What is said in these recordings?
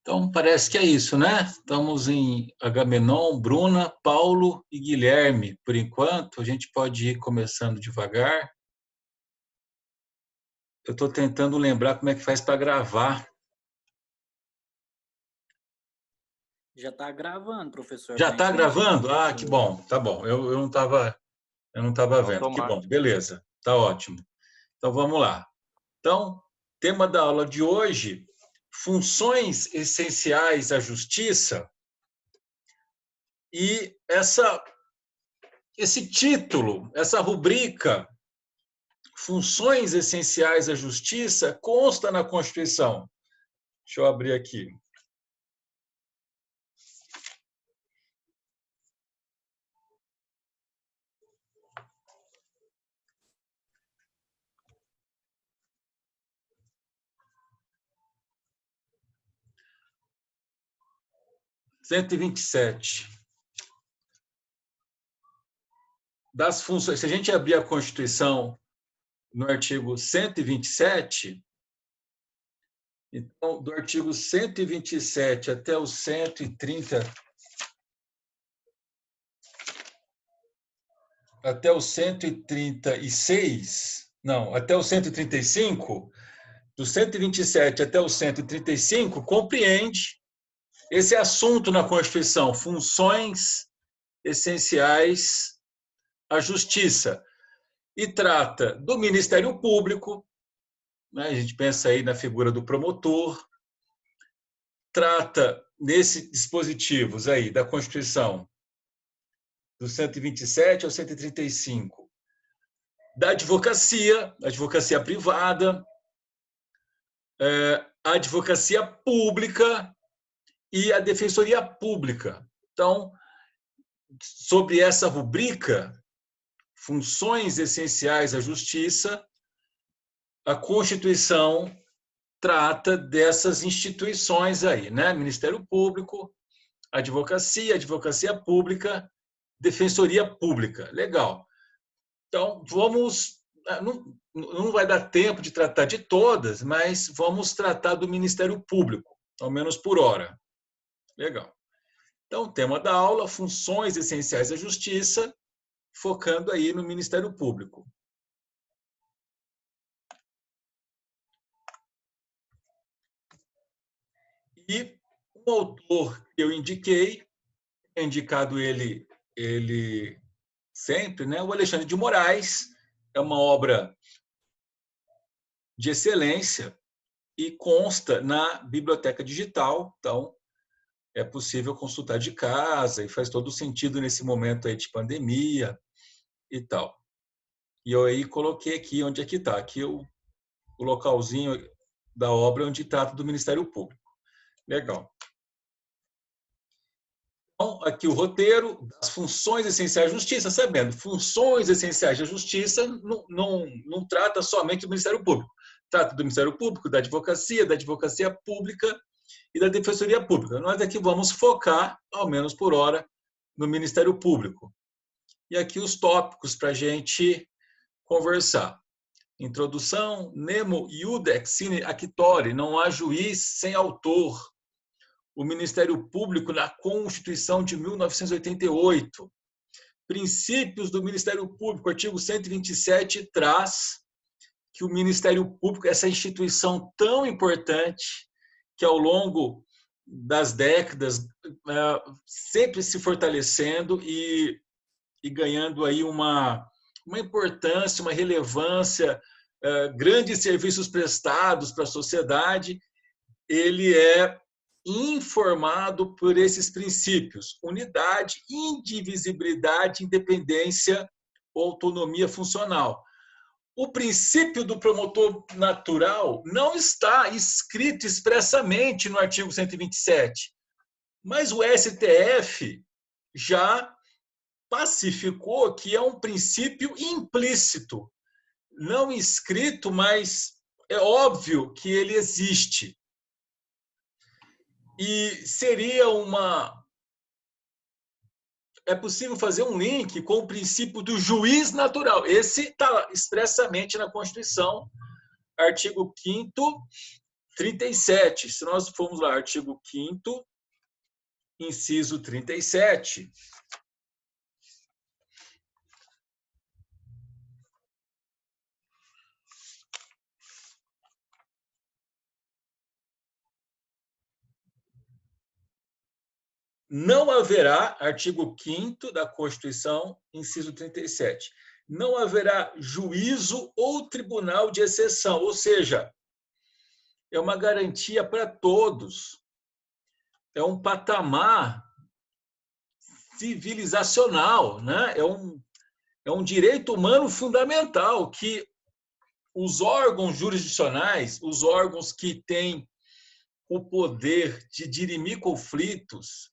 Então, parece que é isso, né? Estamos em Agamenon, Bruna, Paulo e Guilherme. Por enquanto, a gente pode ir começando devagar. Eu estou tentando lembrar como é que faz para gravar. Já está gravando, professor, Já está aparentemente. gravando? Ah, que Sim. bom, tá bom. Eu não estava vendo. Que bom, Automático. beleza, tá ótimo. Então, vamos lá. Então, tema da aula de hoje, funções essenciais à justiça. E esse título, essa rubrica, funções essenciais à justiça, consta na Constituição. Deixa eu abrir aqui. Cento e 127. Das funções, se a gente abrir a Constituição no artigo 127, então, do artigo 127 até o 130, até o 136, não, até o 135, do 127 até o 135, compreende esse assunto na Constituição, funções essenciais à justiça, e trata do Ministério Público, né? A gente pensa aí na figura do promotor, trata nesses dispositivos aí da Constituição, do 127 ao 135, da advocacia privada, a advocacia pública e a defensoria pública. Então, sobre essa rubrica, funções essenciais à justiça, a Constituição trata dessas instituições aí, né? Ministério Público, advocacia pública, defensoria pública. Legal. Então, não vai dar tempo de tratar de todas, mas vamos tratar do Ministério Público, ao menos por hora. Legal. Então, tema da aula, funções essenciais à justiça, focando aí no Ministério Público. E um autor que eu indiquei, indicado ele sempre, né? O Alexandre de Moraes, é uma obra de excelência e consta na biblioteca digital, então é possível consultar de casa e faz todo sentido nesse momento aí de pandemia e tal. E eu aí coloquei aqui onde é que está, aqui o localzinho da obra onde trata do Ministério Público. Legal. Então, aqui o roteiro das funções essenciais da justiça, sabendo, funções essenciais da justiça não trata somente do Ministério Público, trata do Ministério Público, da advocacia pública e da defensoria pública. Nós aqui vamos focar, ao menos por hora, no Ministério Público. E aqui os tópicos para a gente conversar. Introdução, nemo iudex sine actore, não há juiz sem autor. O Ministério Público na Constituição de 1988. Princípios do Ministério Público, artigo 127, traz que o Ministério Público, essa instituição tão importante, que ao longo das décadas sempre se fortalecendo e ganhando aí uma importância, uma relevância, grandes serviços prestados para a sociedade, ele é informado por esses princípios: unidade, indivisibilidade, independência ou autonomia funcional. O princípio do promotor natural não está escrito expressamente no artigo 127, mas o STF já pacificou que é um princípio implícito, não escrito, mas é óbvio que ele existe. E é possível fazer um link com o princípio do juiz natural. Esse está expressamente na Constituição, artigo 5º, 37. Se nós formos lá, artigo 5º, inciso 37. Não haverá, artigo 5º da Constituição, inciso 37, não haverá juízo ou tribunal de exceção, ou seja, é uma garantia para todos, é um patamar civilizacional, né? É um direito humano fundamental que os órgãos jurisdicionais, os órgãos que têm o poder de dirimir conflitos,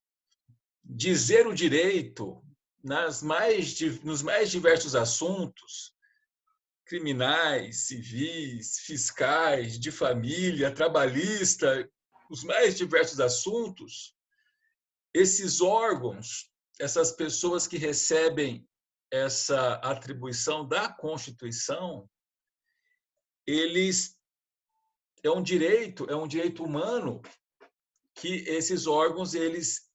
dizer o direito nos mais diversos assuntos, criminais, civis, fiscais, de família, trabalhista, os mais diversos assuntos, esses órgãos, essas pessoas que recebem essa atribuição da Constituição, eles é um direito humano que esses órgãos eles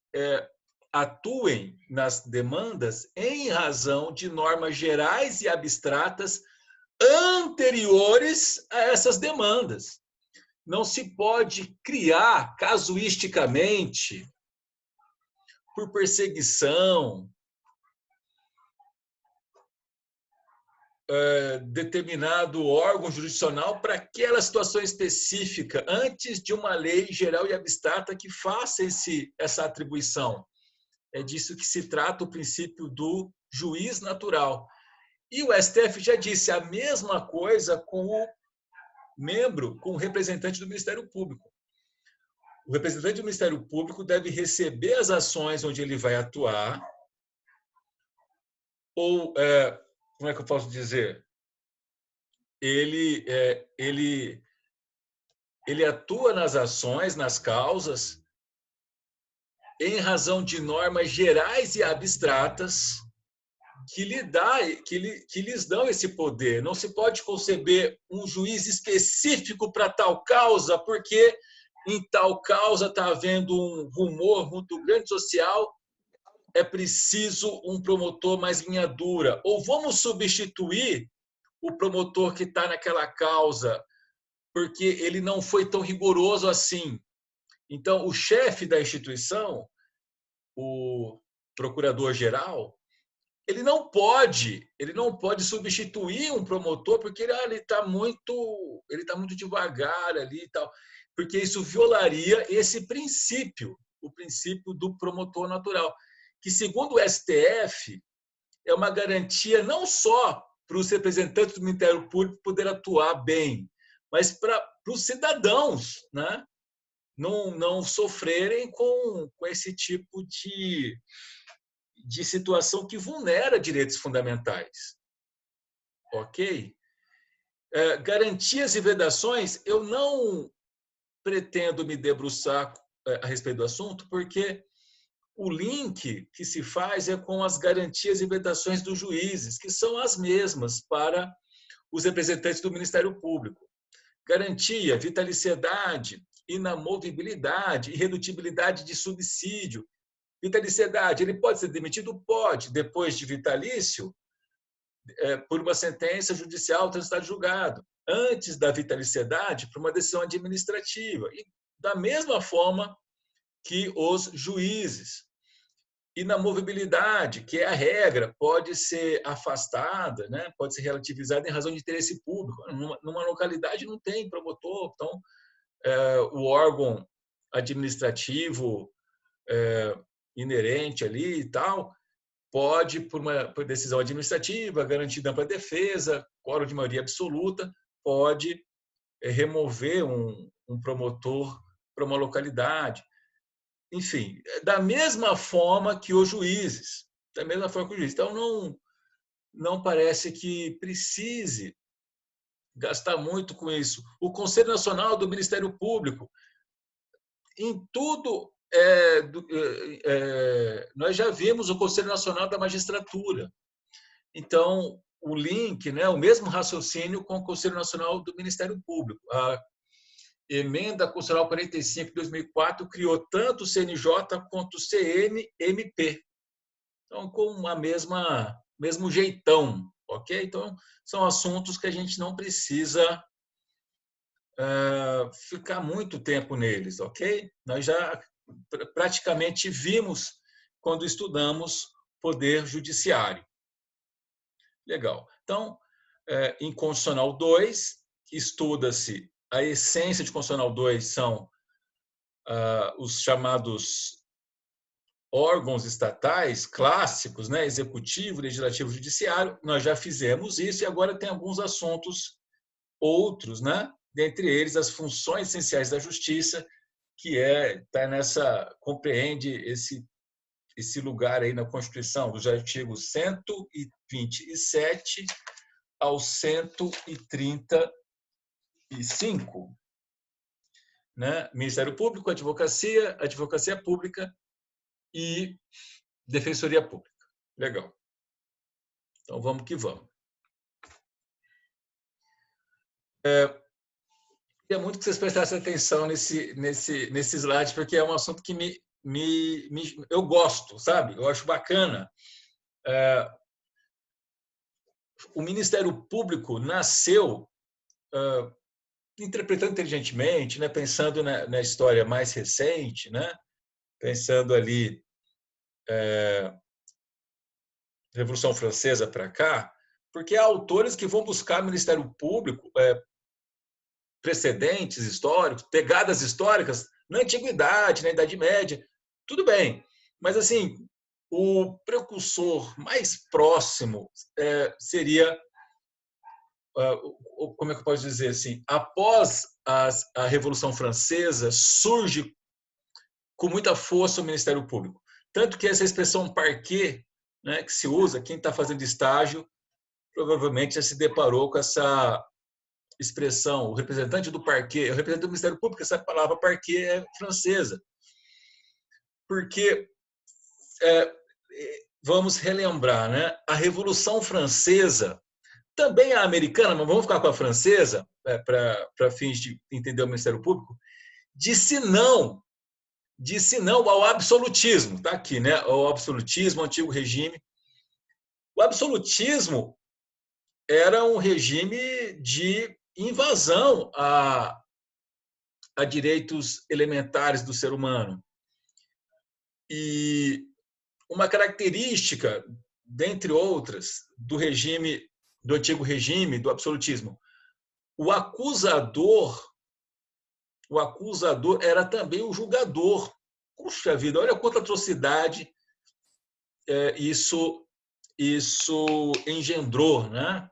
atuem nas demandas em razão de normas gerais e abstratas anteriores a essas demandas. Não se pode criar casuisticamente, por perseguição, determinado órgão jurisdicional para aquela situação específica, antes de uma lei geral e abstrata que faça essa atribuição. É disso que se trata o princípio do juiz natural. E o STF já disse a mesma coisa com o representante do Ministério Público. O representante do Ministério Público deve receber as ações onde ele vai atuar, ou, como é que eu posso dizer? Ele atua nas ações, nas causas, em razão de normas gerais e abstratas que lhes dão esse poder. Não se pode conceber um juiz específico para tal causa, porque em tal causa está havendo um rumor muito grande social, é preciso um promotor mais linha dura. Ou vamos substituir o promotor que está naquela causa, porque ele não foi tão rigoroso assim. Então, o chefe da instituição, o procurador-geral, ele não pode substituir um promotor porque ele está muito devagar ali e tal, porque isso violaria esse princípio, o princípio do promotor natural, que segundo o STF é uma garantia não só para os representantes do Ministério Público poder atuar bem, mas para os cidadãos, né? Não sofrerem com esse tipo de situação que vulnera direitos fundamentais. Ok? Garantias e vedações, eu não pretendo me debruçar a respeito do assunto, porque o link que se faz é com as garantias e vedações dos juízes, que são as mesmas para os representantes do Ministério Público. Garantia, vitaliciedade, inamovibilidade, irredutibilidade de subsídio. Vitaliciedade, ele pode ser demitido? Pode, depois de vitalício, por uma sentença judicial transitada em julgado. Antes da vitaliciedade, por uma decisão administrativa. E da mesma forma que os juízes. Inamovibilidade, que é a regra, pode ser afastada, né? Pode ser relativizada em razão de interesse público. Numa localidade não tem promotor, então o órgão administrativo inerente ali e tal pode, por decisão administrativa, garantida ampla defesa, quórum de maioria absoluta, pode remover um promotor para uma localidade. Enfim, da mesma forma que os juízes. Da mesma forma que os juízes. Então, não parece que precise gastar muito com isso. O Conselho Nacional do Ministério Público, em tudo, nós já vimos o Conselho Nacional da Magistratura. Então, o link, né, o mesmo raciocínio com o Conselho Nacional do Ministério Público. Emenda Constitucional 45 de 2004 criou tanto o CNJ quanto o CNMP. Então, com a mesmo jeitão, ok? Então, são assuntos que a gente não precisa ficar muito tempo neles, ok? Nós já praticamente vimos quando estudamos poder judiciário. Legal. Então, em Constitucional 2, estuda-se a essência de Constitucional 2 são os chamados órgãos estatais clássicos, né? Executivo, legislativo, judiciário. Nós já fizemos isso e agora tem alguns assuntos outros, né? Dentre eles as funções essenciais da justiça, que compreende esse lugar aí na Constituição, dos artigos 127 ao 135, né? Ministério Público, advocacia pública e defensoria pública. Legal. Então vamos que vamos. Queria muito que vocês prestassem atenção nesse slide, porque é um assunto que eu gosto, sabe? Eu acho bacana. O Ministério Público nasceu interpretando inteligentemente, né? Pensando na história mais recente, né? Pensando ali Revolução Francesa para cá, porque há autores que vão buscar o Ministério Público precedentes históricos, pegadas históricas na Antiguidade, na Idade Média, tudo bem. Mas, assim, o precursor mais próximo seria, como é que eu posso dizer assim, após a Revolução Francesa, surge com muita força o Ministério Público. Tanto que essa expressão parquet, né, que se usa, quem está fazendo estágio, provavelmente já se deparou com essa expressão, o representante do parquet, o representante do Ministério Público, essa palavra parquet é francesa. Porque, vamos relembrar, né, a Revolução Francesa, também a americana, mas vamos ficar com a francesa, para fins de entender o Ministério Público, disse não ao absolutismo. Está aqui, né? O absolutismo, o antigo regime. O absolutismo era um regime de invasão a direitos elementares do ser humano. E uma característica, dentre outras, do antigo regime, do absolutismo, o acusador era também o julgador. Puxa vida, olha quanta atrocidade isso engendrou, né?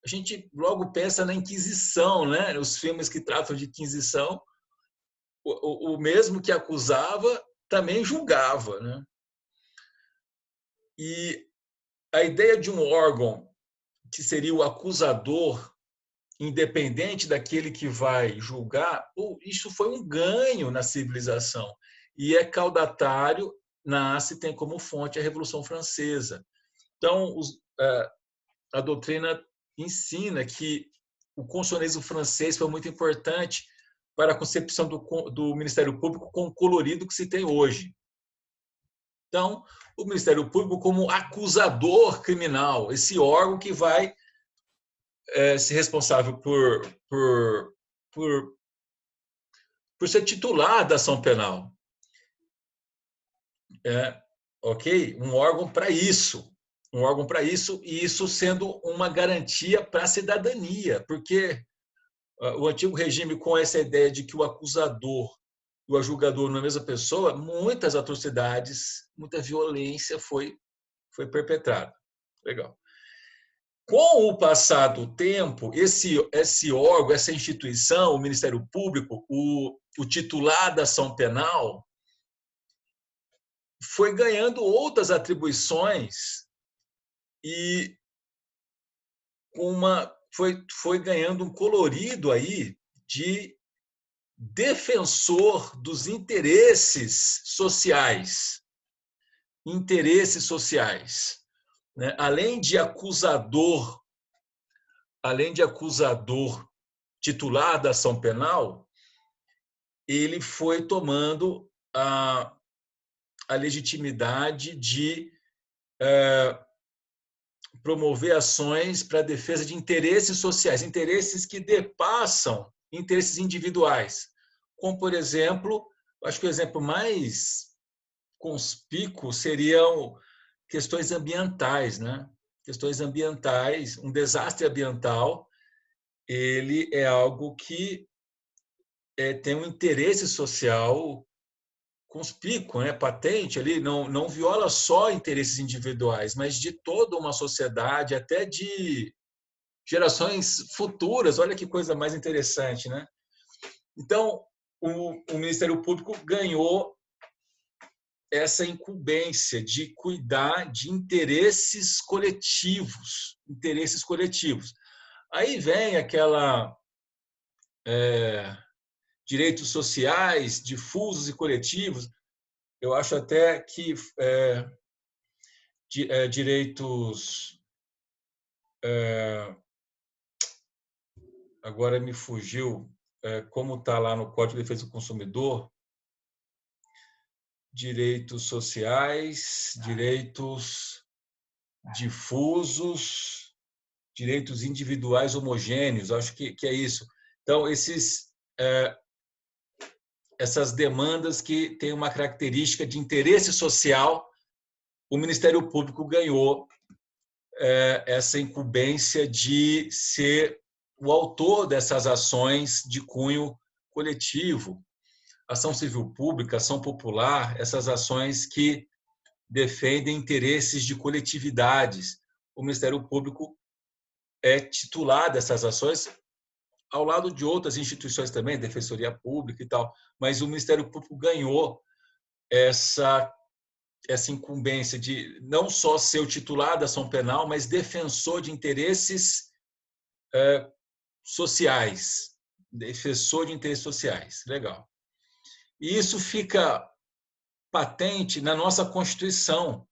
A gente logo pensa na Inquisição, né? Os filmes que tratam de Inquisição, o mesmo que acusava também julgava, né? E a ideia de um órgão que seria o acusador, independente daquele que vai julgar, isso foi um ganho na civilização. E é caudatário, tem como fonte a Revolução Francesa. Então, a doutrina ensina que o constitucionalismo francês foi muito importante para a concepção do Ministério Público com o colorido que se tem hoje. Então, o Ministério Público como acusador criminal, esse órgão que vai ser responsável por ser titular da ação penal. Ok? Um órgão para isso, e isso sendo uma garantia para a cidadania, porque o antigo regime, com essa ideia de que o acusador e o julgador não é a mesma pessoa, muitas atrocidades, muita violência foi perpetrada. Legal. Com o passar do tempo, esse órgão, essa instituição, o Ministério Público, o titular da ação penal, foi ganhando outras atribuições e foi ganhando um colorido aí de defensor dos interesses sociais. Né? Além de acusador titular da ação penal, ele foi tomando a legitimidade de promover ações para a defesa de interesses sociais, interesses que depassam interesses individuais. Como, por exemplo, acho que o exemplo mais conspícuo seriam questões ambientais, né? Questões ambientais, um desastre ambiental, ele é algo que tem um interesse social conspícuo, né? Patente ali, não viola só interesses individuais, mas de toda uma sociedade, até de gerações futuras. Olha que coisa mais interessante, né? Então, o Ministério Público ganhou essa incumbência de cuidar de interesses coletivos, interesses coletivos. Aí vem aquela direitos sociais difusos e coletivos. Eu acho até que direitos, agora me fugiu, como está lá no Código de Defesa do Consumidor, direitos sociais, direitos difusos, direitos individuais homogêneos, acho que é isso. Então, essas demandas que têm uma característica de interesse social, o Ministério Público ganhou essa incumbência de ser o autor dessas ações de cunho coletivo, ação civil pública, ação popular, essas ações que defendem interesses de coletividades. O Ministério Público é titular dessas ações, ao lado de outras instituições também, Defensoria Pública e tal, mas o Ministério Público ganhou essa incumbência de não só ser o titular da ação penal, mas defensor de interesses sociais, defensor de interesses sociais. Legal. E isso fica patente na nossa Constituição.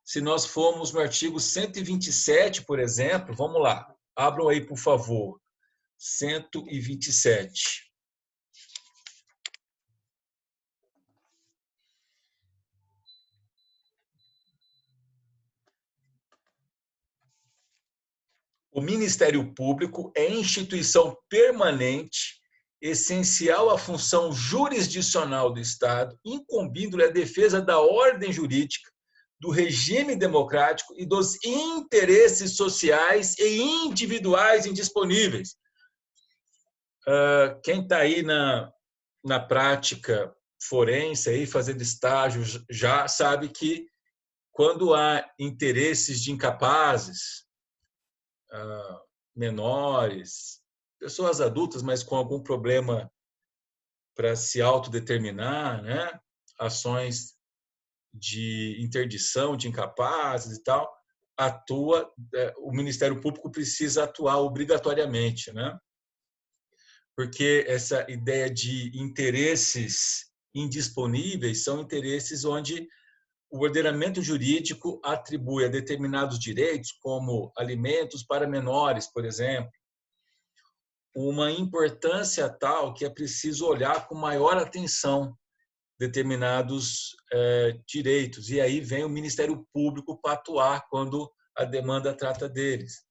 Se nós formos no artigo 127, por exemplo, vamos lá, abram aí, por favor, 127. O Ministério Público é instituição permanente, essencial à função jurisdicional do Estado, incumbindo-lhe a defesa da ordem jurídica, do regime democrático e dos interesses sociais e individuais indisponíveis. Quem está aí na prática forense, aí, fazendo estágio, já sabe que quando há interesses de incapazes, menores, pessoas adultas, mas com algum problema para se autodeterminar, né? Ações de interdição de incapazes e tal, o Ministério Público precisa atuar obrigatoriamente, né? Porque essa ideia de interesses indisponíveis são interesses onde o ordenamento jurídico atribui a determinados direitos, como alimentos para menores, por exemplo, uma importância tal que é preciso olhar com maior atenção determinados direitos. E aí vem o Ministério Público para atuar quando a demanda trata deles.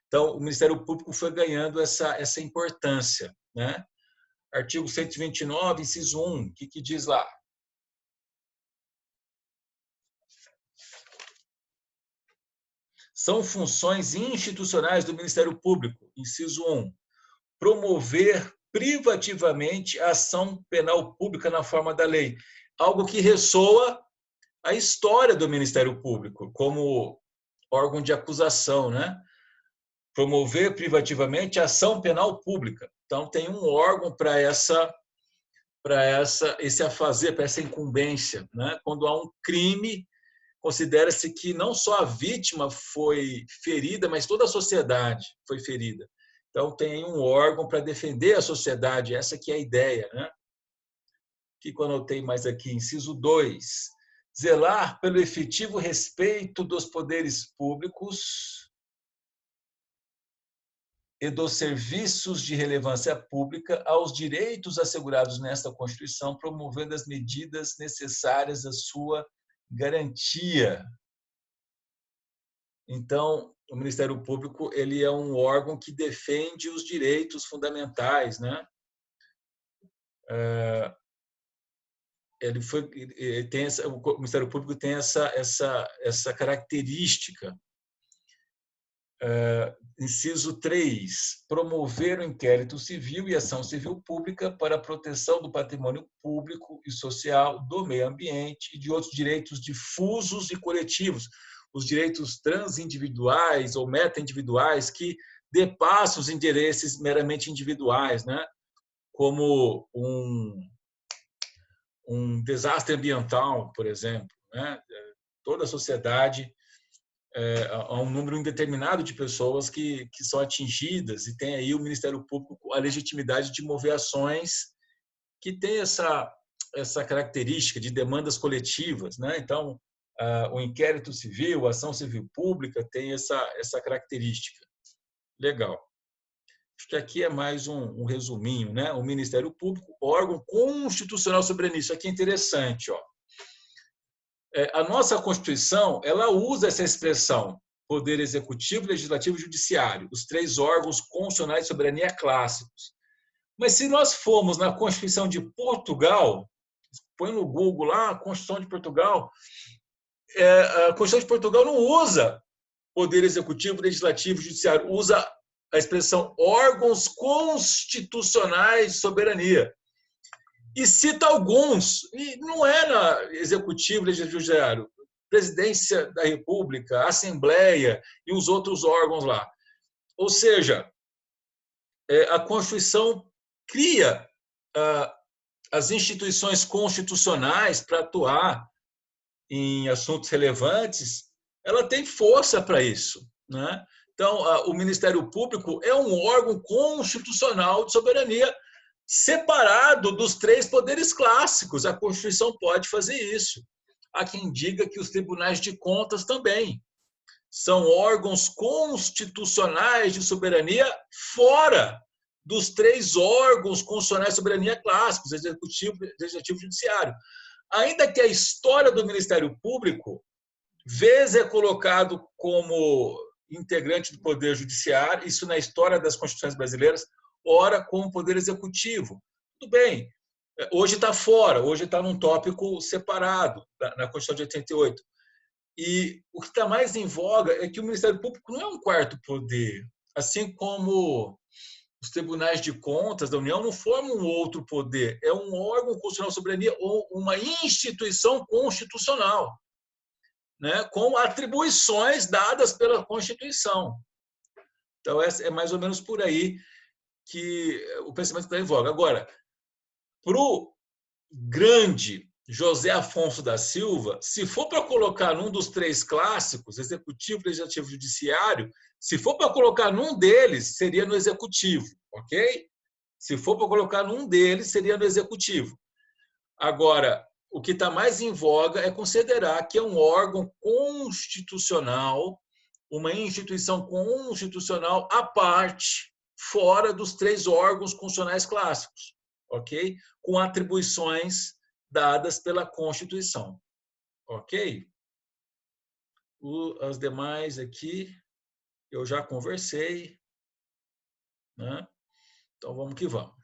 Então, o Ministério Público foi ganhando essa importância, né? Artigo 129, inciso 1, o que diz lá? São funções institucionais do Ministério Público, inciso 1, promover privativamente a ação penal pública na forma da lei. Algo que ressoa a história do Ministério Público como órgão de acusação, né? Promover privativamente a ação penal pública. Então, tem um órgão para esse afazer, para essa incumbência, né? Quando há um crime, considera-se que não só a vítima foi ferida, mas toda a sociedade foi ferida. Então, tem um órgão para defender a sociedade, essa que é a ideia, né? O que eu anotei mais aqui? Inciso 2. Zelar pelo efetivo respeito dos poderes públicos e dos serviços de relevância pública aos direitos assegurados nesta Constituição, promovendo as medidas necessárias à sua garantia. Então, o Ministério Público ele é um órgão que defende os direitos fundamentais, né? O Ministério Público tem essa característica. Inciso 3, promover o inquérito civil e ação civil pública para a proteção do patrimônio público e social, do meio ambiente e de outros direitos difusos e coletivos, os direitos transindividuais ou meta-individuais que depassam os interesses meramente individuais, né? Como um desastre ambiental, por exemplo, né? Toda a sociedade há um número indeterminado de pessoas que são atingidas e tem aí o Ministério Público a legitimidade de mover ações que tem essa característica de demandas coletivas, né? Então, o inquérito civil, a ação civil pública tem essa característica. Legal. Acho que aqui é mais um resuminho, né? O Ministério Público, órgão constitucional soberano. Isso aqui é interessante, ó. A nossa Constituição, ela usa essa expressão, Poder Executivo, Legislativo e Judiciário, os 3 órgãos constitucionais de soberania clássicos. Mas se nós formos na Constituição de Portugal, põe no Google lá, a Constituição de Portugal, a Constituição de Portugal não usa Poder Executivo, Legislativo e Judiciário, usa a expressão órgãos constitucionais de soberania. E cita alguns, e não é na Executivo, Legislativo e Judiciário, Presidência da República, Assembleia e os outros órgãos lá. Ou seja, a Constituição cria as instituições constitucionais para atuar em assuntos relevantes, ela tem força para isso, né? Então, o Ministério Público é um órgão constitucional de soberania separado dos 3 poderes clássicos. A Constituição pode fazer isso. Há quem diga que os tribunais de contas também são órgãos constitucionais de soberania fora dos 3 órgãos constitucionais de soberania clássicos, Executivo, Legislativo e Judiciário. Ainda que a história do Ministério Público, vez é colocado como integrante do Poder Judiciário, isso na história das Constituições brasileiras, ora como Poder Executivo. Tudo bem, hoje está fora, hoje está num tópico separado na Constituição de 88. E o que está mais em voga é que o Ministério Público não é um 4º poder, assim como os tribunais de contas da União não formam um outro poder, é um órgão constitucional de soberania ou uma instituição constitucional, né, com atribuições dadas pela Constituição. Então, é mais ou menos por aí que o pensamento está em voga. Agora, para o grande José Afonso da Silva, se for para colocar num dos 3 clássicos, Executivo, Legislativo e Judiciário, se for para colocar num deles, seria no Executivo, ok? Se for para colocar num deles, seria no Executivo. Agora, o que está mais em voga é considerar que é um órgão constitucional, uma instituição constitucional à parte, fora dos 3 órgãos constitucionais clássicos, ok? Com atribuições dadas pela Constituição, ok? As demais aqui eu já conversei, né? Então vamos que vamos.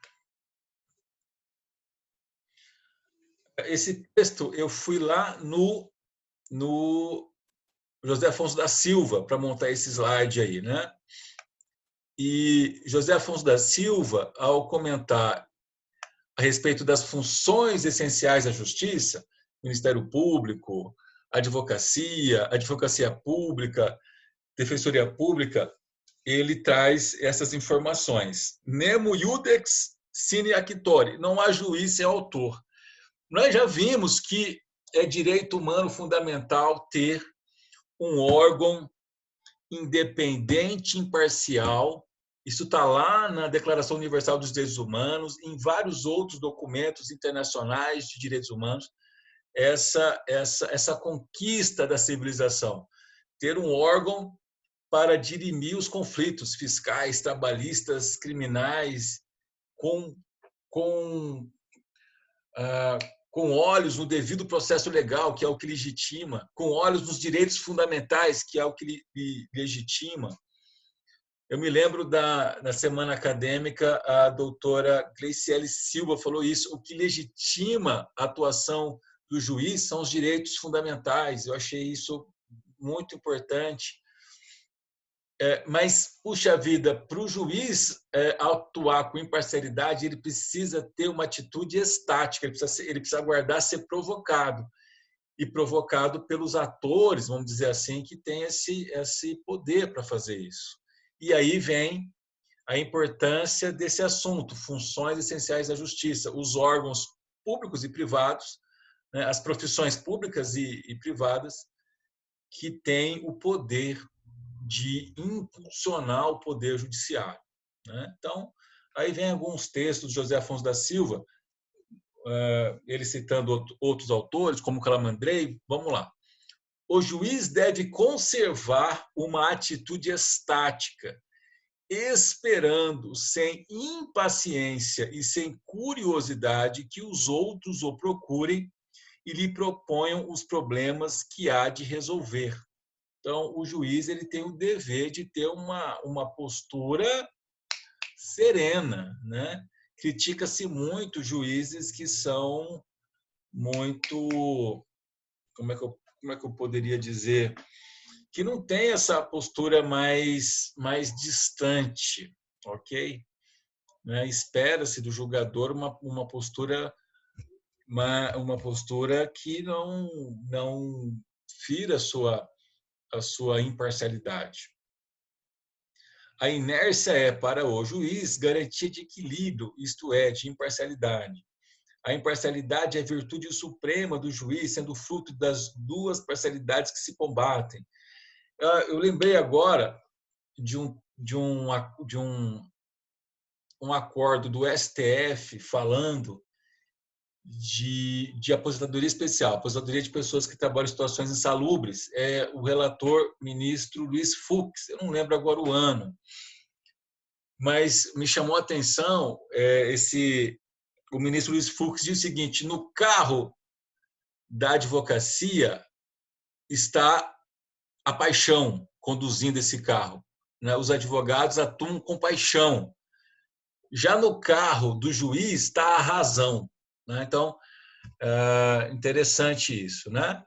Esse texto eu fui lá no José Afonso da Silva para montar esse slide aí, né? E José Afonso da Silva, ao comentar a respeito das funções essenciais da Justiça, Ministério Público, advocacia pública, defensoria pública, ele traz essas informações. Nemo iudex sine actore, não há juiz sem autor. Nós já vimos que é direito humano fundamental ter um órgão independente, imparcial. Isso está lá na Declaração Universal dos Direitos Humanos, em vários outros documentos internacionais de direitos humanos, essa conquista da civilização. Ter um órgão para dirimir os conflitos fiscais, trabalhistas, criminais, com, com, com olhos no devido processo legal, que é o que legitima, com olhos nos direitos fundamentais, que é o que legitima. Eu me lembro na semana acadêmica, a doutora Gleiciele Silva falou isso, o que legitima a atuação do juiz são os direitos fundamentais. Eu achei isso muito importante. Mas, puxa vida, para o juiz atuar com imparcialidade, ele precisa ter uma atitude estática, ele precisa aguardar ser provocado. E provocado pelos atores, vamos dizer assim, que têm esse poder para fazer isso. E aí vem a importância desse assunto, funções essenciais da justiça, os órgãos públicos e privados, né, as profissões públicas e privadas, que têm o poder de impulsionar o poder judiciário. Né? Então, aí vem alguns textos de José Afonso da Silva, ele citando outros autores, como Calamandrei. Vamos lá. O juiz deve conservar uma atitude estática, esperando sem impaciência e sem curiosidade que os outros o procurem e lhe proponham os problemas que há de resolver. Então, o juiz ele tem o dever de ter uma postura serena, né? Critica-se muito juízes que são muito, como é que eu poderia dizer, que não tem essa postura mais distante, ok? Né? Espera-se do julgador uma postura que não fira a sua imparcialidade. A inércia é, para o juiz, garantia de equilíbrio, isto é, de imparcialidade. A imparcialidade é a virtude suprema do juiz, sendo fruto das duas parcialidades que se combatem. Eu lembrei agora de um acordo do STF falando de aposentadoria especial, aposentadoria de pessoas que trabalham em situações insalubres. O relator, ministro Luiz Fux, eu não lembro agora o ano, mas me chamou a atenção o ministro Luiz Fux diz o seguinte: no carro da advocacia está a paixão conduzindo esse carro. Né? Os advogados atuam com paixão. Já no carro do juiz está a razão. Né? Então, interessante isso. Né?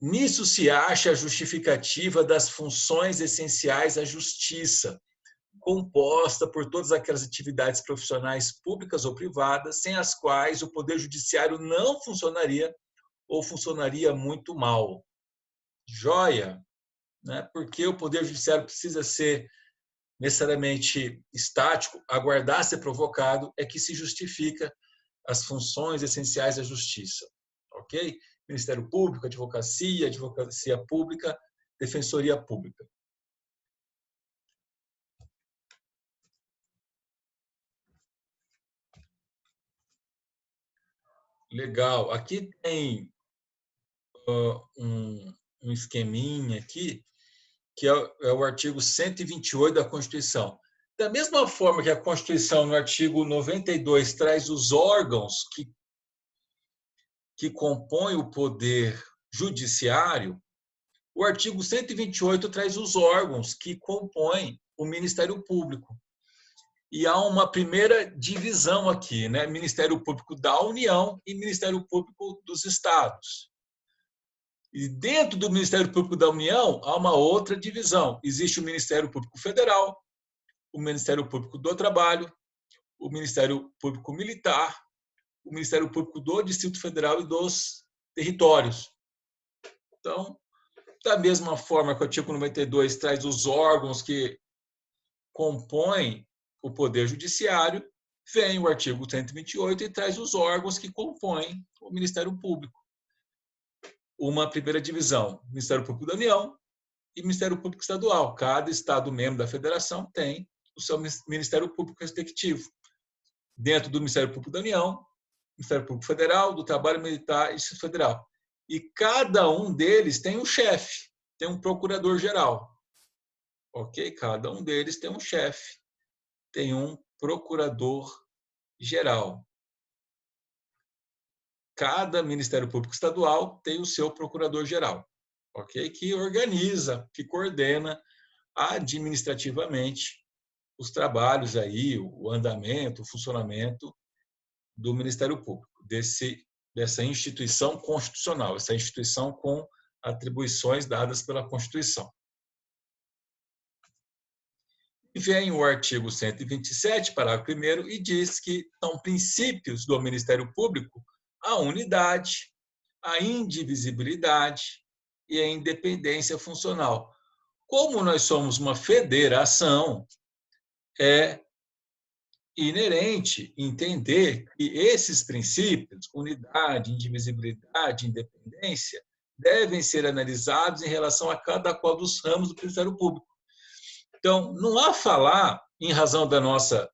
Nisso se acha a justificativa das funções essenciais à justiça, composta por todas aquelas atividades profissionais públicas ou privadas, sem as quais o Poder Judiciário não funcionaria ou funcionaria muito mal. Joia, né? Porque o Poder Judiciário precisa ser necessariamente estático, aguardar ser provocado, é que se justifica as funções essenciais da justiça. Ok? Ministério Público, advocacia pública, defensoria pública. Legal. Aqui tem um esqueminha aqui, que é o artigo 128 da Constituição. Da mesma forma que a Constituição, no artigo 92, traz os órgãos que compõem o poder judiciário, o artigo 128 traz os órgãos que compõem o Ministério Público. E há uma primeira divisão aqui, né? Ministério Público da União e Ministério Público dos Estados. E dentro do Ministério Público da União, há uma outra divisão. Existe o Ministério Público Federal, o Ministério Público do Trabalho, o Ministério Público Militar, o Ministério Público do Distrito Federal e dos territórios. Então, da mesma forma que o artigo 92 traz os órgãos que compõem o Poder Judiciário, vem o artigo 128 e traz os órgãos que compõem o Ministério Público. Uma primeira divisão, Ministério Público da União e Ministério Público Estadual. Cada estado membro da federação tem o seu Ministério Público respectivo. Dentro do Ministério Público da União, Ministério Público Federal, do Trabalho Militar e Distrito Federal. E cada um deles tem um chefe. tem um procurador-geral. Ok? Cada um deles tem um chefe, tem um procurador-geral. Cada Ministério Público Estadual tem o seu procurador-geral, ok? Que organiza, que coordena administrativamente os trabalhos aí, o andamento, o funcionamento do Ministério Público, dessa instituição constitucional, essa instituição com atribuições dadas pela Constituição. E vem o artigo 127, parágrafo 1º, e diz que são princípios do Ministério Público a unidade, a indivisibilidade e a independência funcional. Como nós somos uma federação, é inerente entender que esses princípios, unidade, indivisibilidade, independência, devem ser analisados em relação a cada qual dos ramos do Ministério Público. Então, não há falar, em razão da nossa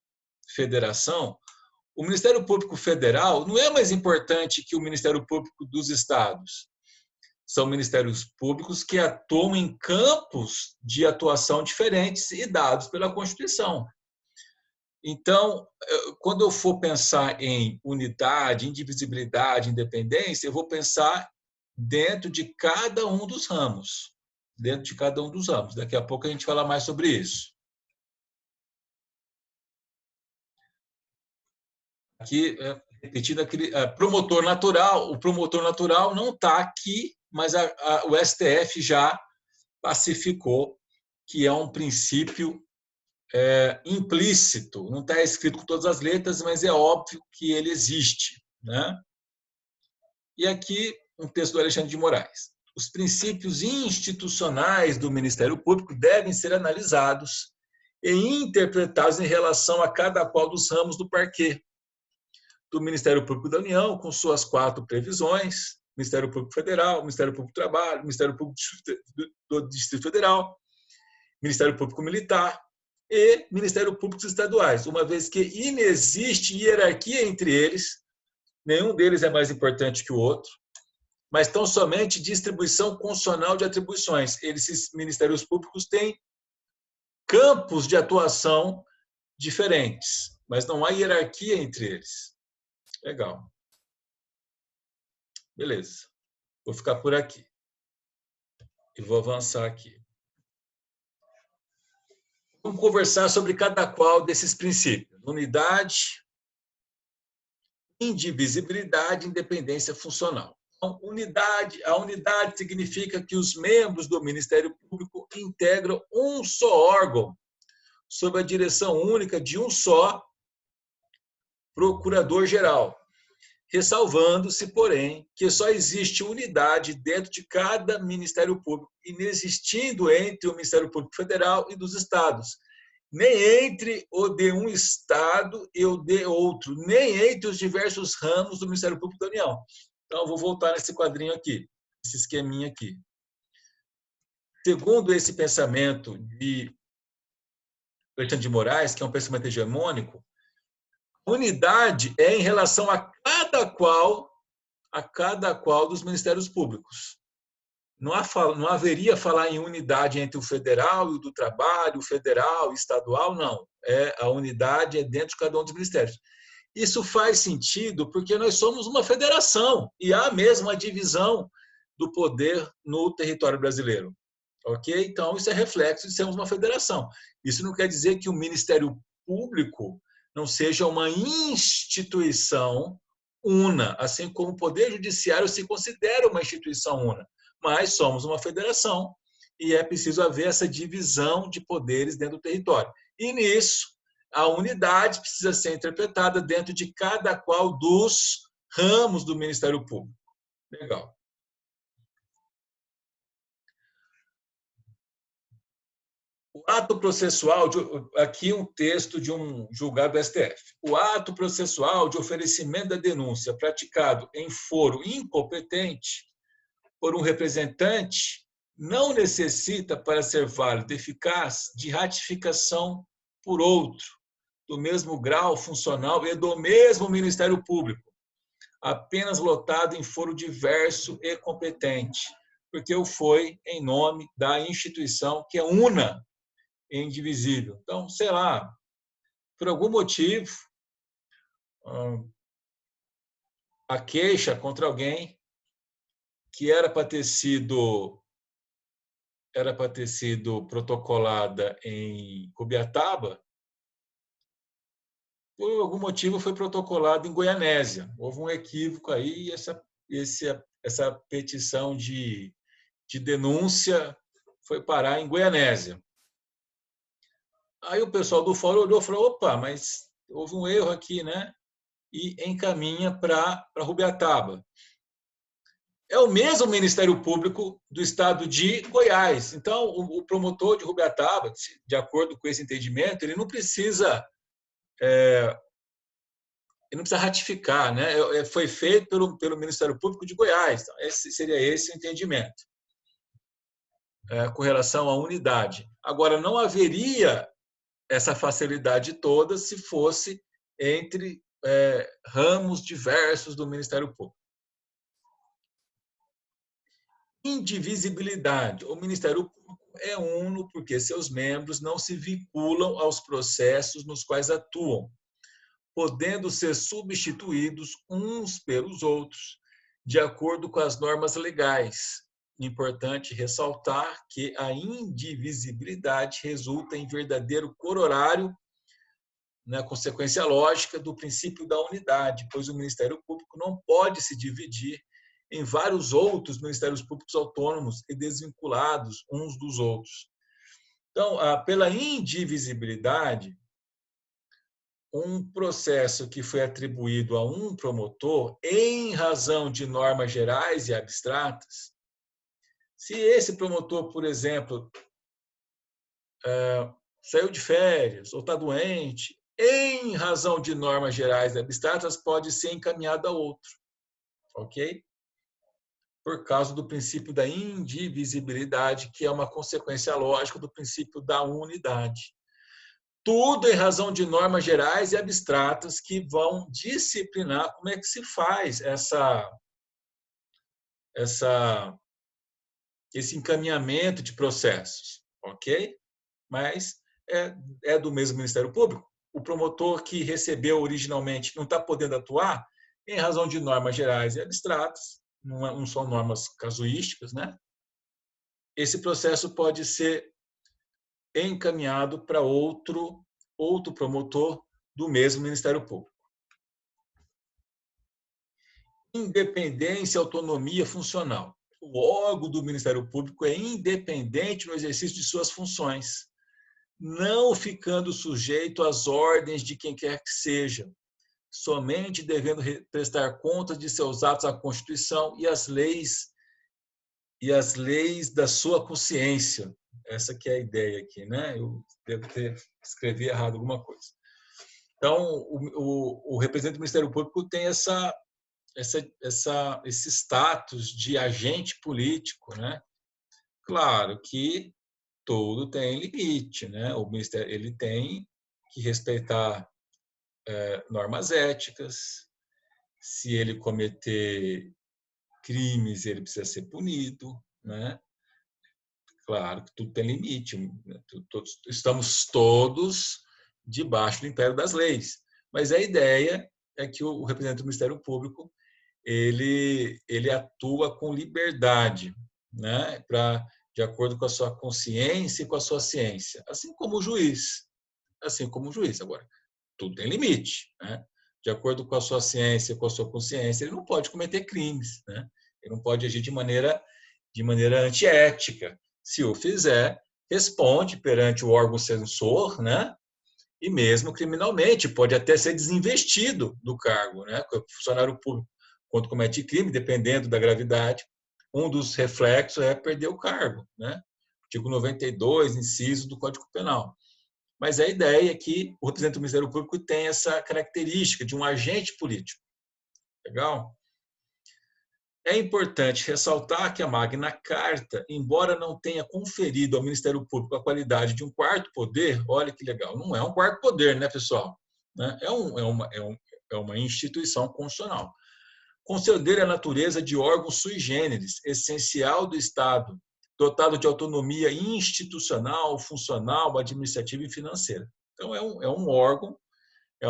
federação, o Ministério Público Federal não é mais importante que o Ministério Público dos Estados. São ministérios públicos que atuam em campos de atuação diferentes e dados pela Constituição. Então, quando eu for pensar em unidade, indivisibilidade, independência, eu vou pensar dentro de cada um dos ramos. Dentro de cada um dos ramos. Daqui a pouco a gente fala mais sobre isso. Aqui, repetindo aquele promotor natural. O promotor natural não está aqui, mas o STF já pacificou que é um princípio implícito. Não está escrito com todas as letras, mas é óbvio que ele existe, né? E aqui, um texto do Alexandre de Moraes. Os princípios institucionais do Ministério Público devem ser analisados e interpretados em relação a cada qual dos ramos do parquê. Do Ministério Público da União, com suas 4 previsões, Ministério Público Federal, Ministério Público do Trabalho, Ministério Público do Distrito Federal, Ministério Público Militar e Ministério Público Estaduais, uma vez que inexiste hierarquia entre eles, nenhum deles é mais importante que o outro, mas tão somente distribuição constitucional de atribuições. Esses ministérios públicos têm campos de atuação diferentes, mas não há hierarquia entre eles. Legal. Beleza. Vou ficar por aqui. E vou avançar aqui. Vamos conversar sobre cada qual desses princípios. Unidade, indivisibilidade, independência funcional. A unidade significa que os membros do Ministério Público integram um só órgão, sob a direção única de um só procurador-geral, ressalvando-se, porém, que só existe unidade dentro de cada Ministério Público, inexistindo entre o Ministério Público Federal e dos Estados, nem entre o de um Estado e o de outro, nem entre os diversos ramos do Ministério Público da União. Então, eu vou voltar nesse quadrinho aqui, esse esqueminha aqui. Segundo esse pensamento de Alexandre de Moraes, que é um pensamento hegemônico, unidade é em relação a cada qual dos ministérios públicos. Não haveria falar em unidade entre o federal e o do trabalho, o federal e estadual, não. A unidade é dentro de cada um dos ministérios. Isso faz sentido porque nós somos uma federação e há mesmo a divisão do poder no território brasileiro. Ok? Então, isso é reflexo de sermos uma federação. Isso não quer dizer que o Ministério Público não seja uma instituição una, assim como o Poder Judiciário se considera uma instituição una. Mas somos uma federação e é preciso haver essa divisão de poderes dentro do território. E nisso, a unidade precisa ser interpretada dentro de cada qual dos ramos do Ministério Público. Legal. O ato processual, aqui um texto de um julgado do STF. O ato processual de oferecimento da denúncia praticado em foro incompetente por um representante não necessita, para ser válido e eficaz, de ratificação por outro, do mesmo grau funcional e do mesmo Ministério Público, apenas lotado em foro diverso e competente. porque o foi em nome da instituição que é una e indivisível. Então, sei lá, por algum motivo, a queixa contra alguém que era para ter sido protocolada em Cubiataba, por algum motivo foi protocolada em Goianésia. Houve um equívoco aí e essa petição de denúncia foi parar em Goianésia. Aí o pessoal do fórum olhou e falou, opa, mas houve um erro aqui, né? E encaminha para Rubiataba. É o mesmo Ministério Público do Estado de Goiás. Então, o promotor de Rubiataba, de acordo com esse entendimento, ele não precisa ratificar, né? Foi feito pelo Ministério Público de Goiás. Então, seria esse o entendimento com relação à unidade. Agora, não haveria essa facilidade toda se fosse entre ramos diversos do Ministério Público. Indivisibilidade. O Ministério Público é uno porque seus membros não se vinculam aos processos nos quais atuam, podendo ser substituídos uns pelos outros, de acordo com as normas legais. Importante ressaltar que a indivisibilidade resulta em verdadeiro corolário, na consequência lógica do princípio da unidade, pois o Ministério Público não pode se dividir em vários outros ministérios públicos autônomos e desvinculados uns dos outros. Então, pela indivisibilidade, um processo que foi atribuído a um promotor, em razão de normas gerais e abstratas, se esse promotor, por exemplo, saiu de férias ou está doente, em razão de normas gerais e abstratas, pode ser encaminhado a outro. Ok? Por causa do princípio da indivisibilidade, que é uma consequência lógica do princípio da unidade. Tudo em razão de normas gerais e abstratas que vão disciplinar como é que se faz esse encaminhamento de processos, ok? Mas é do mesmo Ministério Público. O promotor que recebeu originalmente não está podendo atuar em razão de normas gerais e abstratas, não são normas casuísticas, né? Esse processo pode ser encaminhado para outro promotor do mesmo Ministério Público. Independência e autonomia funcional. O órgão do Ministério Público é independente no exercício de suas funções, não ficando sujeito às ordens de quem quer que seja, somente devendo prestar contas de seus atos à Constituição e às leis da sua consciência. Essa que é a ideia aqui, né? Eu devo ter escrevi errado alguma coisa. Então, o representante do Ministério Público tem esse status de agente político, né? Claro que tudo tem limite, né? O Ministério ele tem que respeitar normas éticas. Se ele cometer crimes, ele precisa ser punido, né? Claro que tudo tem limite. Estamos todos debaixo do império das leis. Mas a ideia é que o representante do Ministério Público ele atua com liberdade, né? De acordo com a sua consciência e com a sua ciência, assim como o juiz. Agora, tudo tem limite, né? De acordo com a sua ciência e com a sua consciência, ele não pode cometer crimes, né? Ele não pode agir de maneira antiética. Se o fizer, responde perante o órgão censor, né? E mesmo criminalmente, pode até ser desinvestido do cargo, né? O funcionário público, quando comete crime, dependendo da gravidade, um dos reflexos é perder o cargo, né? Artigo 92, inciso do Código Penal. Mas a ideia é que o representante do Ministério Público tem essa característica de um agente político. Legal? É importante ressaltar que a Magna Carta, embora não tenha conferido ao Ministério Público a qualidade de um quarto poder, olha que legal, não é um quarto poder, né, pessoal? É uma instituição constitucional. conceder a natureza de órgão sui generis, essencial do Estado, dotado de autonomia institucional, funcional, administrativa e financeira. Então, é um órgão, é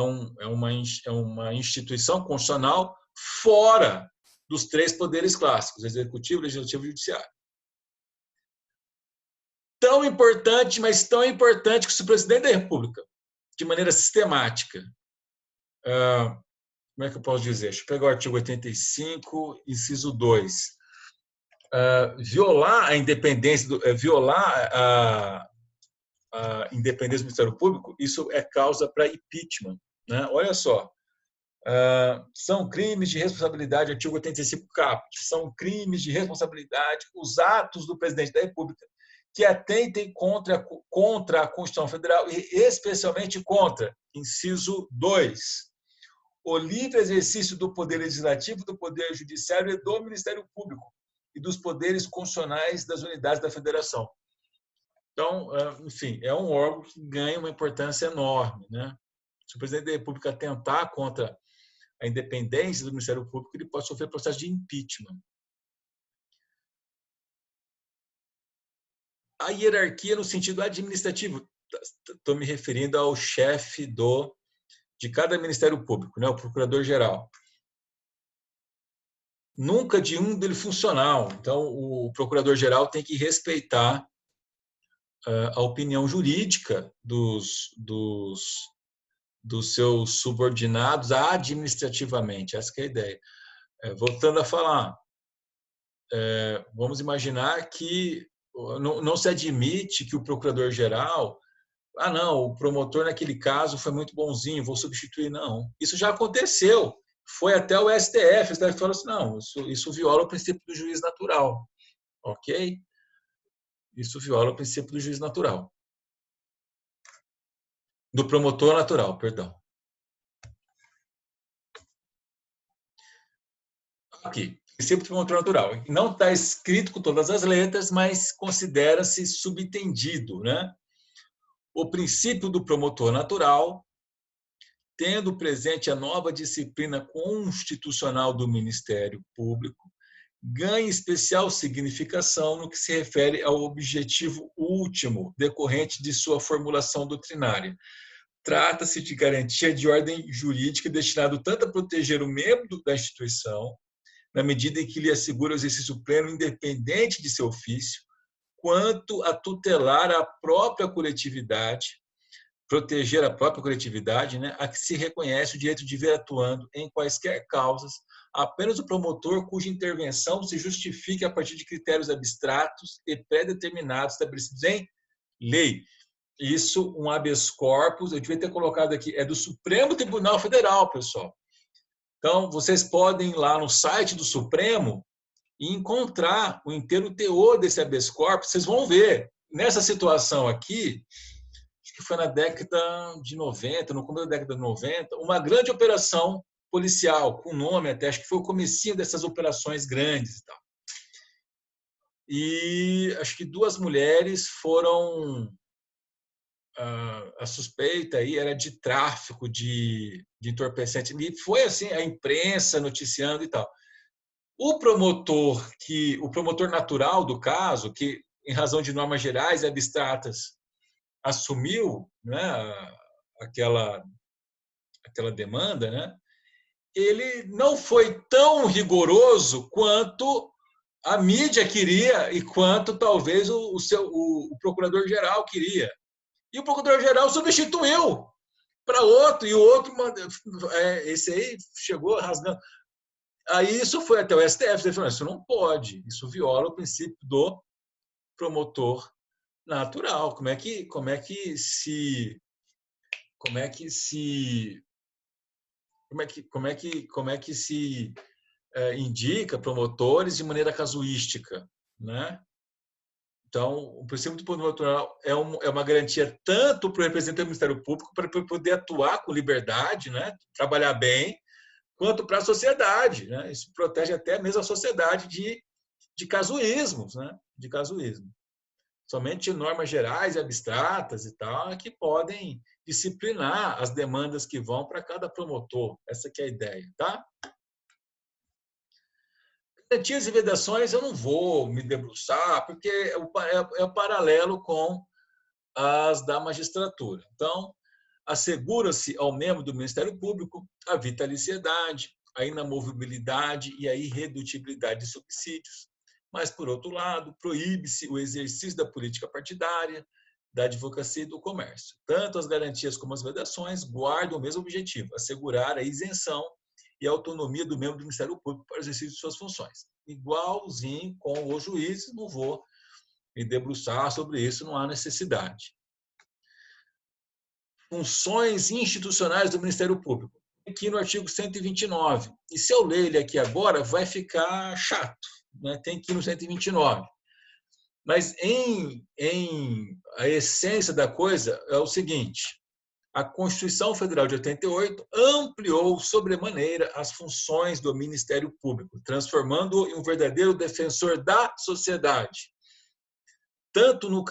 uma instituição constitucional fora dos três poderes clássicos, executivo, legislativo e judiciário. Tão importante, mas tão importante que se o presidente da República, de maneira sistemática, como é que eu posso dizer? Deixa eu pegar o artigo 85, inciso 2. Violar a independência, violar a independência do Ministério Público, isso é causa para impeachment. Né? Olha só, são crimes de responsabilidade, artigo 85 caput, são crimes de responsabilidade os atos do presidente da República que atentem contra a Constituição Federal e especialmente contra, inciso 2, o livre exercício do poder legislativo, do poder judiciário e do Ministério Público e dos poderes constitucionais das unidades da Federação. Então, enfim, é um órgão que ganha uma importância enorme. Né? Se o presidente da República atentar contra a independência do Ministério Público, ele pode sofrer processo de impeachment. A hierarquia no sentido administrativo, estou me referindo ao chefe de cada Ministério Público, né, o Procurador-Geral. Nunca de um dele funcional. Então, o Procurador-Geral tem que respeitar a opinião jurídica dos seus subordinados administrativamente. Essa que é a ideia. Voltando a falar, vamos imaginar que não se admite que o procurador-geral, não, o promotor naquele caso foi muito bonzinho, vou substituir. Não, isso já aconteceu. Foi até o STF, o STF falou assim, não, isso viola o princípio do juiz natural. Ok? Isso viola o princípio do juiz natural. Do promotor natural, perdão. Aqui, princípio do promotor natural. Não está escrito com todas as letras, mas considera-se subentendido, né? O princípio do promotor natural, tendo presente a nova disciplina constitucional do Ministério Público, ganha especial significação no que se refere ao objetivo último decorrente de sua formulação doutrinária. Trata-se de garantia de ordem jurídica destinado tanto a proteger o membro da instituição, na medida em que lhe assegura o exercício pleno independente de seu ofício, quanto a tutelar a própria coletividade, proteger a própria coletividade, né, a que se reconhece o direito de ver atuando em quaisquer causas apenas o promotor cuja intervenção se justifique a partir de critérios abstratos e pré-determinados estabelecidos em lei. Isso, um habeas corpus, eu devia ter colocado aqui, é do Supremo Tribunal Federal, pessoal. Então, vocês podem ir lá no site do Supremo e encontrar o inteiro teor desse habeas corpus. Vocês vão ver, nessa situação aqui, acho que foi na década de 90, no começo da década de 90, uma grande operação policial, com nome até, acho que foi o comecinho dessas operações grandes e tal. E acho que 2 mulheres foram... a suspeita aí era de tráfico de entorpecente. E foi assim, a imprensa noticiando e tal. O promotor natural do caso, que em razão de normas gerais e abstratas assumiu, né, aquela demanda, né, ele não foi tão rigoroso quanto a mídia queria e quanto talvez o procurador-geral queria. E o procurador-geral substituiu para outro, e o outro, esse aí chegou rasgando. Aí isso foi até o STF, ele falou, isso não pode, isso viola o princípio do promotor natural. Como é que se indica promotores de maneira casuística, né? Então, o princípio do promotor natural é uma garantia tanto para o representante do Ministério Público para poder atuar com liberdade, né? Trabalhar bem, quanto para a sociedade, né? Isso protege até mesmo a sociedade de casuísmos, né? De casuísmo. Somente normas gerais e abstratas e tal é que podem disciplinar as demandas que vão para cada promotor. Essa que é a ideia, tá? Garantias e vedações eu não vou me debruçar, porque é paralelo com as da magistratura. Então, assegura-se ao membro do Ministério Público a vitaliciedade, a inamovibilidade e a irredutibilidade de subsídios. Mas, por outro lado, proíbe-se o exercício da política partidária, da advocacia e do comércio. Tanto as garantias como as vedações guardam o mesmo objetivo, assegurar a isenção e a autonomia do membro do Ministério Público para o exercício de suas funções. Igualzinho com o juiz, não vou me debruçar sobre isso, não há necessidade. Funções institucionais do Ministério Público. Aqui no artigo 129. E se eu ler ele aqui agora, vai ficar chato. Né? Tem aqui no 129. Mas a essência da coisa é o seguinte: a Constituição Federal de 88 ampliou sobremaneira as funções do Ministério Público, transformando-o em um verdadeiro defensor da sociedade, tanto no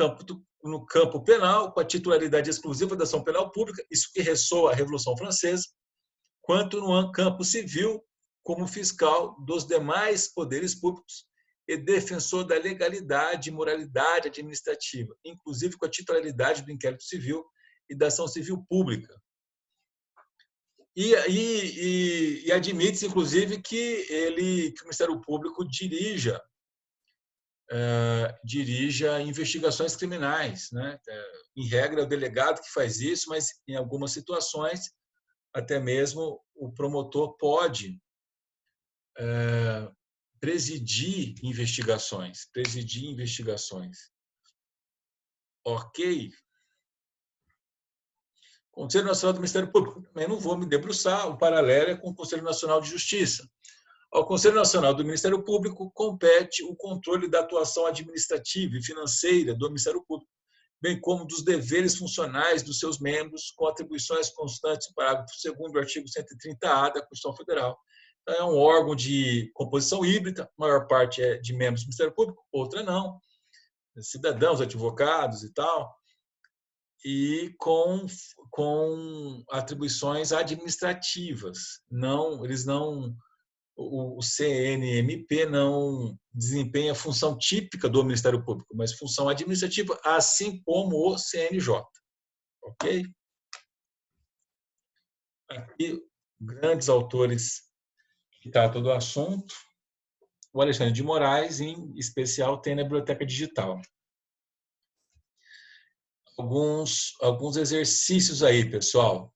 campo penal, com a titularidade exclusiva da ação penal pública, isso que ressoa a Revolução Francesa, quanto no campo civil, como fiscal dos demais poderes públicos e defensor da legalidade e moralidade administrativa, inclusive com a titularidade do inquérito civil e da ação civil pública. E admite-se, inclusive, que o Ministério Público dirija investigações criminais. Né? Em regra, é o delegado que faz isso, mas em algumas situações, até mesmo o promotor pode presidir investigações. Ok? Conselho Nacional do Ministério Público. Também não vou me debruçar, o paralelo é com o Conselho Nacional de Justiça. Ao Conselho Nacional do Ministério Público compete o controle da atuação administrativa e financeira do Ministério Público, bem como dos deveres funcionais dos seus membros, com atribuições constantes, parágrafo 2º do artigo 130-A da Constituição Federal. Então, é um órgão de composição híbrida, a maior parte é de membros do Ministério Público, outra não, cidadãos, advogados e tal, e com atribuições administrativas. O CNMP não desempenha a função típica do Ministério Público, mas função administrativa, assim como o CNJ. Ok? Aqui, grandes autores que tratam do assunto. O Alexandre de Moraes, em especial, tem na Biblioteca Digital. Alguns exercícios aí, pessoal.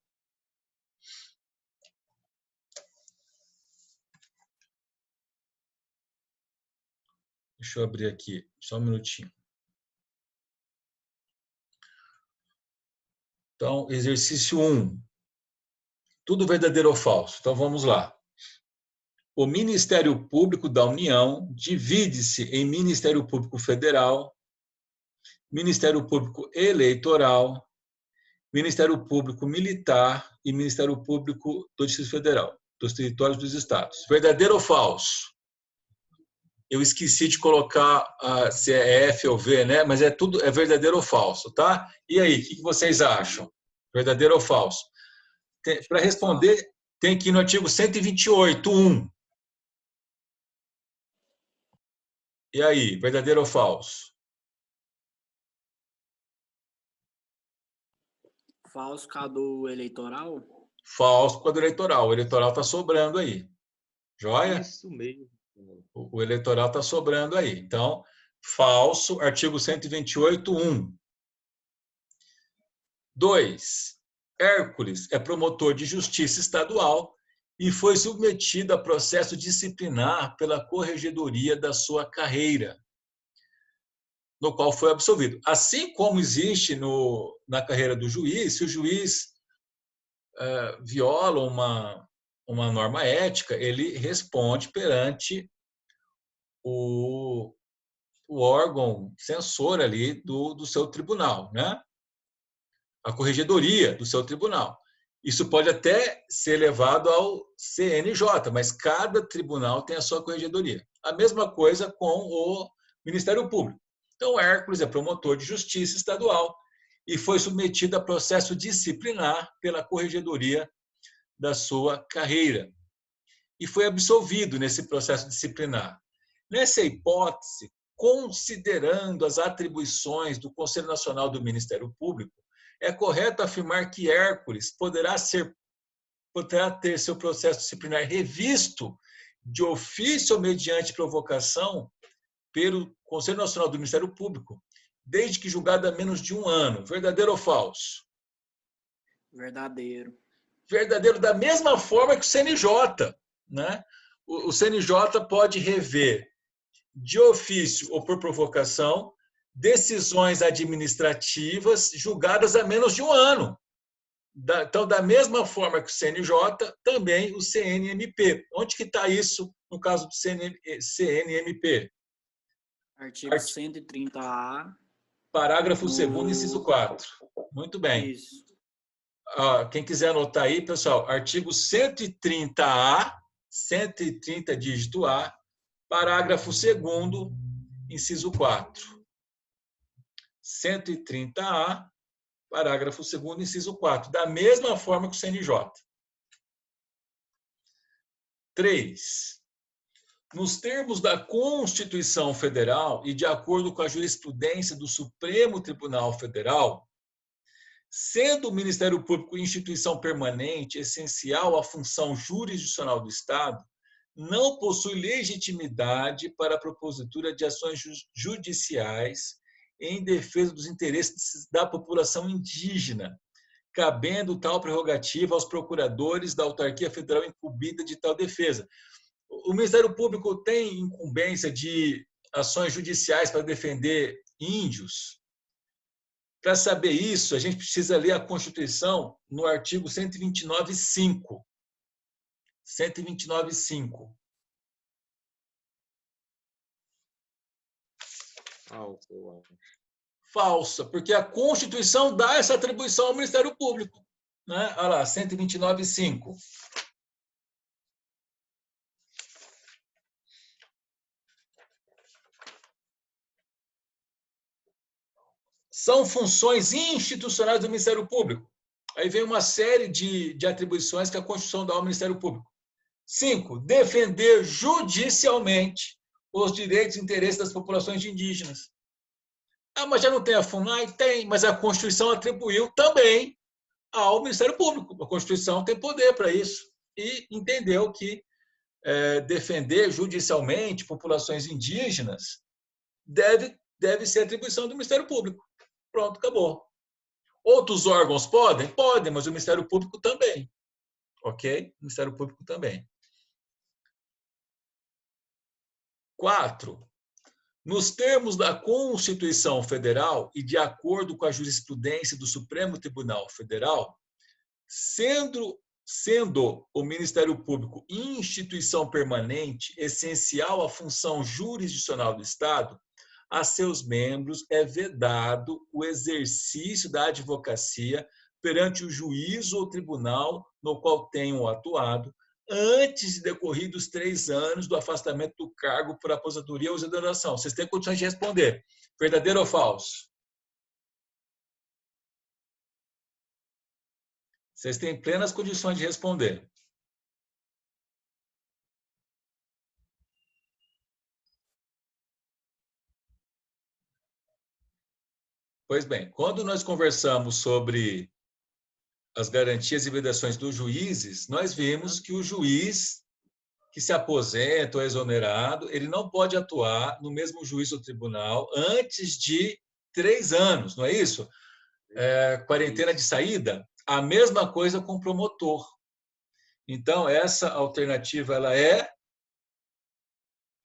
Deixa eu abrir aqui, só um minutinho. Então, exercício 1. Tudo verdadeiro ou falso? Então, vamos lá. O Ministério Público da União divide-se em Ministério Público Federal, Ministério Público Eleitoral, Ministério Público Militar e Ministério Público do Distrito Federal, dos territórios dos estados. Verdadeiro ou falso? Eu esqueci de colocar se é F ou V, né? Mas é verdadeiro ou falso, tá? E aí, o que vocês acham? Verdadeiro ou falso? Para responder, tem aqui no artigo 128.1. E aí, verdadeiro ou falso? Falso por causa do eleitoral? Falso por causa do eleitoral. O eleitoral está sobrando aí. Joia? Isso mesmo. O eleitoral está sobrando aí. Então, falso, artigo 128.1. 2. Hércules é promotor de justiça estadual e foi submetido a processo disciplinar pela corregedoria da sua carreira, no qual foi absolvido. Assim como existe na carreira do juiz, se o juiz viola uma norma ética, ele responde perante o órgão censor ali do seu tribunal, né? A corregedoria do seu tribunal. Isso pode até ser levado ao CNJ, mas cada tribunal tem a sua corregedoria. A mesma coisa com o Ministério Público. Então, Hércules é promotor de justiça estadual e foi submetido a processo disciplinar pela corregedoria da sua carreira. E foi absolvido nesse processo disciplinar. Nessa hipótese, considerando as atribuições do Conselho Nacional do Ministério Público, é correto afirmar que Hércules poderá ter seu processo disciplinar revisto de ofício ou mediante provocação pelo Conselho Nacional do Ministério Público, desde que julgado há menos de 1 ano. Verdadeiro ou falso? Verdadeiro. Verdadeiro, da mesma forma que o CNJ. Né? O CNJ pode rever de ofício ou por provocação decisões administrativas julgadas há menos de 1 ano. Então, da mesma forma que o CNJ, também o CNMP. Onde que está isso no caso do CNMP? Artigo 130-A. Parágrafo 2º, inciso 4. Muito bem. Isso. Quem quiser anotar aí, pessoal, artigo 130-A, 130 dígito A, parágrafo 2º, inciso 4. 130-A, parágrafo 2º, inciso 4. Da mesma forma que o CNJ. 3. Nos termos da Constituição Federal e de acordo com a jurisprudência do Supremo Tribunal Federal, sendo o Ministério Público instituição permanente essencial à função jurisdicional do Estado, não possui legitimidade para a propositura de ações judiciais em defesa dos interesses da população indígena, cabendo tal prerrogativa aos procuradores da autarquia federal incumbida de tal defesa. O Ministério Público tem incumbência de ações judiciais para defender índios? Para saber isso, a gente precisa ler a Constituição no artigo 129.5. 129.5. Falsa, porque a Constituição dá essa atribuição ao Ministério Público. Né? Olha lá, 129.5. São funções institucionais do Ministério Público. Aí vem uma série de atribuições que a Constituição dá ao Ministério Público. 5. Defender judicialmente os direitos e interesses das populações indígenas. Mas já não tem a FUNAI? Tem, mas a Constituição atribuiu também ao Ministério Público. A Constituição tem poder para isso. E entendeu que defender judicialmente populações indígenas deve ser atribuição do Ministério Público. Pronto, acabou. Outros órgãos podem? Podem, mas o Ministério Público também. Ok? O Ministério Público também. 4. Nos termos da Constituição Federal e de acordo com a jurisprudência do Supremo Tribunal Federal, sendo o Ministério Público instituição permanente essencial à função jurisdicional do Estado, a seus membros é vedado o exercício da advocacia perante o juízo ou tribunal no qual tenham atuado, antes de decorridos 3 anos do afastamento do cargo por aposentadoria ou exoneração. Vocês têm condições de responder. Verdadeiro ou falso? Vocês têm plenas condições de responder. Pois bem, quando nós conversamos sobre as garantias e vedações dos juízes, nós vimos que o juiz que se aposenta ou é exonerado, ele não pode atuar no mesmo juízo ou tribunal antes de 3 anos, não é isso? Quarentena de saída, a mesma coisa com o promotor. Então, essa alternativa ela é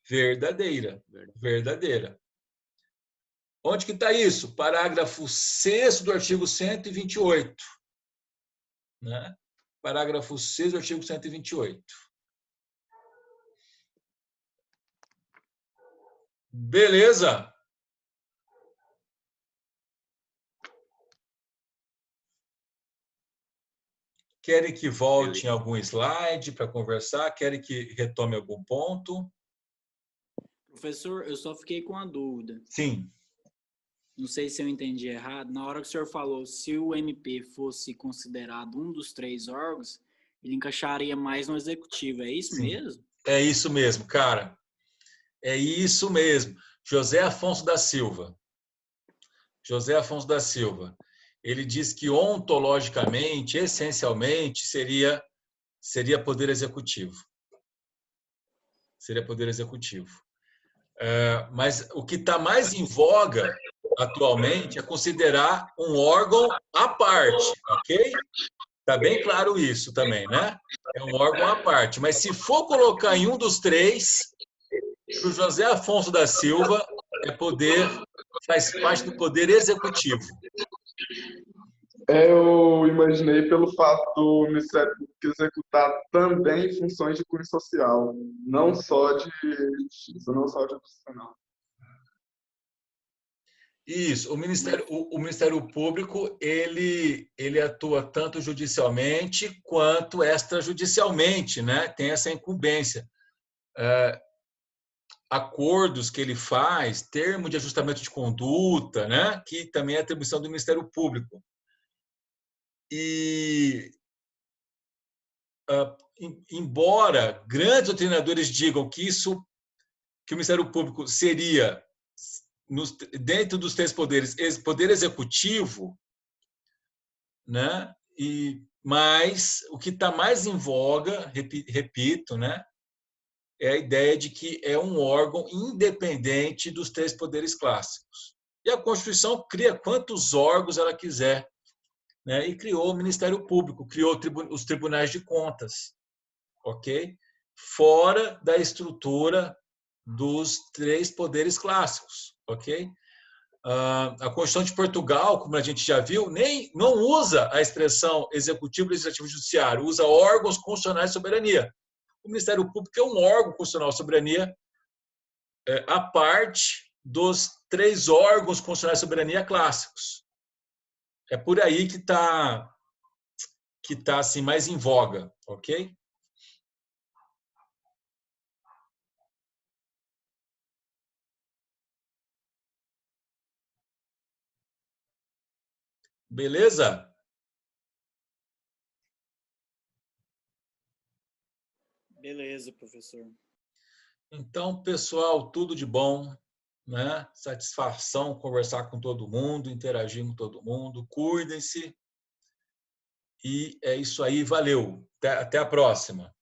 verdadeira. Verdadeira. Onde que está isso? Parágrafo 6º do artigo 128. Né? Parágrafo 6º do artigo 128. Beleza? Querem que volte em algum slide para conversar? Querem que retome algum ponto? Professor, eu só fiquei com uma dúvida. Sim. Não sei se eu entendi errado. Na hora que o senhor falou, se o MP fosse considerado um dos 3 órgãos, ele encaixaria mais no executivo. É isso Sim. mesmo? É isso mesmo, cara. É isso mesmo. José Afonso da Silva. José Afonso da Silva. Ele diz que ontologicamente, essencialmente, seria poder executivo. Seria poder executivo. Mas o que está mais em voga atualmente é considerar um órgão à parte, ok? Está bem claro isso também, né? É um órgão à parte. Mas se for colocar em um dos três, para o José Afonso da Silva, faz parte do poder executivo. Eu imaginei pelo fato do Ministério Público executar também funções de cunho social, não só de justiça, não só de constitucional. Isso, o Ministério Público, ele atua tanto judicialmente quanto extrajudicialmente, né? Tem essa incumbência. Acordos que ele faz, termo de ajustamento de conduta, né? Que também é atribuição do Ministério Público. E, embora grandes doutrinadores digam que o Ministério Público seria, dentro dos três poderes, poder executivo, né? Mas o que está mais em voga, repito, né? É a ideia de que é um órgão independente dos três poderes clássicos. E a Constituição cria quantos órgãos ela quiser, né? E criou o Ministério Público, criou os tribunais de contas, ok? Fora da estrutura dos três poderes clássicos, ok? A Constituição de Portugal, como a gente já viu, não usa a expressão executivo, legislativo e judiciário, usa órgãos constitucionais de soberania. O Ministério Público é um órgão constitucional de soberania à parte dos três órgãos constitucionais de soberania clássicos. É por aí que está assim, mais em voga, ok? Beleza? Beleza, professor. Então, pessoal, tudo de bom, né? Satisfação conversar com todo mundo, interagir com todo mundo. Cuidem-se. E é isso aí, valeu. Até a próxima.